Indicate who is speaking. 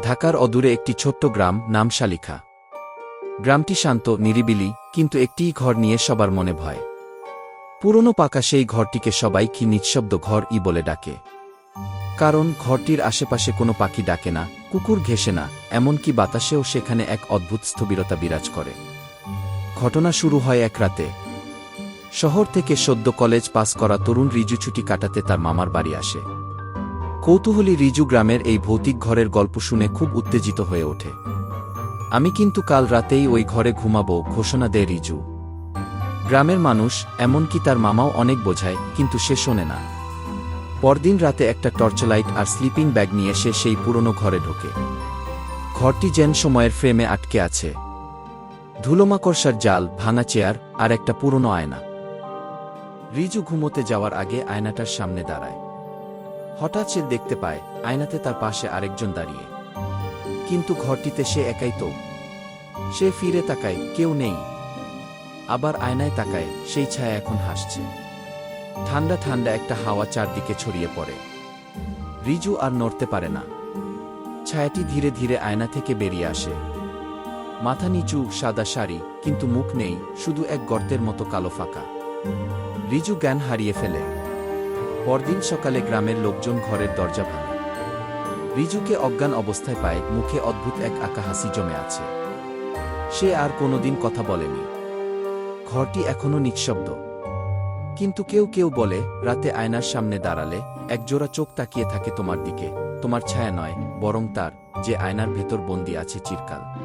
Speaker 1: ঢাকার অদূরে একটি ছোট্ট গ্রাম নাম শালিখা। গ্রামটি শান্ত, নিরিবিলি, কিন্তু একটিই ঘর নিয়ে সবার মনে ভয়। পুরনো পাকা সেই ঘরটিকে সবাই কি নিঃশব্দ ঘর বলে ডাকে। কারণ ঘরটির আশেপাশে কোনো পাখি ডাকে না, কুকুর ঘেঁষে না, এমনকি বাতাসেও সেখানে এক অদ্ভুত স্থবিরতা বিরাজ করে। ঘটনা শুরু হয় এক রাতে। শহর থেকে সদ্য কলেজ পাস করা তরুণ রিজু ছুটি কাটাতে তার মামার বাড়ি আসে। কৌতূহলী রিজু গ্রামের এই ভৌতিক ঘরের গল্প শুনে খুব উত্তেজিত হয়ে ওঠে। আমি কিন্তু কাল রাতেই ওই ঘরে ঘুমাবো, ঘোষণা দেয় রিজু। গ্রামের মানুষ, এমনকি তার মামাও অনেক বোঝায়, কিন্তু সে শোনে না। পরদিন রাতে একটা টর্চলাইট আর স্লিপিং ব্যাগ নিয়ে সে সেই পুরনো ঘরে ঢোকে। ঘরটি যেন সময়ের ফ্রেমে আটকে আছে। ধুলোমাকড়সার জাল, ভাঙা চেয়ার আর একটা পুরনো আয়না। রিজু ঘুমোতে যাওয়ার আগে আয়নাটার সামনে দাঁড়ায়। হঠাৎ সে দেখতে পায় আয়নাতে তার পাশে আরেকজন দাঁড়িয়ে। কিন্তু ঘরটিতে সে একাই তো। সে ফিরে তাকায়, কেউ নেই। আবার আয়নায় তাকায়, সেই ছায়া এখন হাসছে। ঠান্ডা ঠান্ডা একটা হাওয়া চারদিকে ছড়িয়ে পড়ে। রিজু আর নড়তে পারে না। ছায়াটি ধীরে ধীরে আয়না থেকে বেরিয়ে আসে। মাথা নিচু, সাদা শাড়ি, কিন্তু মুখ নেই, শুধু এক গর্তের মতো কালো ফাঁকা। রিজু জ্ঞান হারিয়ে ফেলে। পরদিন সকালে গ্রামের লোকজন ঘরের দরজা ভাঙে। রিজুকে অজ্ঞান অবস্থায় পায়, মুখে অদ্ভুত এক আঁকা হাসি জমে আছে। সে আর কোনোদিন কথা বলেনি। ঘরটি এখনো নিঃশব্দ। কিন্তু কেউ কেউ বলে, রাতে আয়নার সামনে দাঁড়ালে একজোড়া চোখ তাকিয়ে থাকে তোমার দিকে, তোমার ছায়া নয়, বরং তার, যে আয়নার ভেতর বন্দী আছে চিরকাল।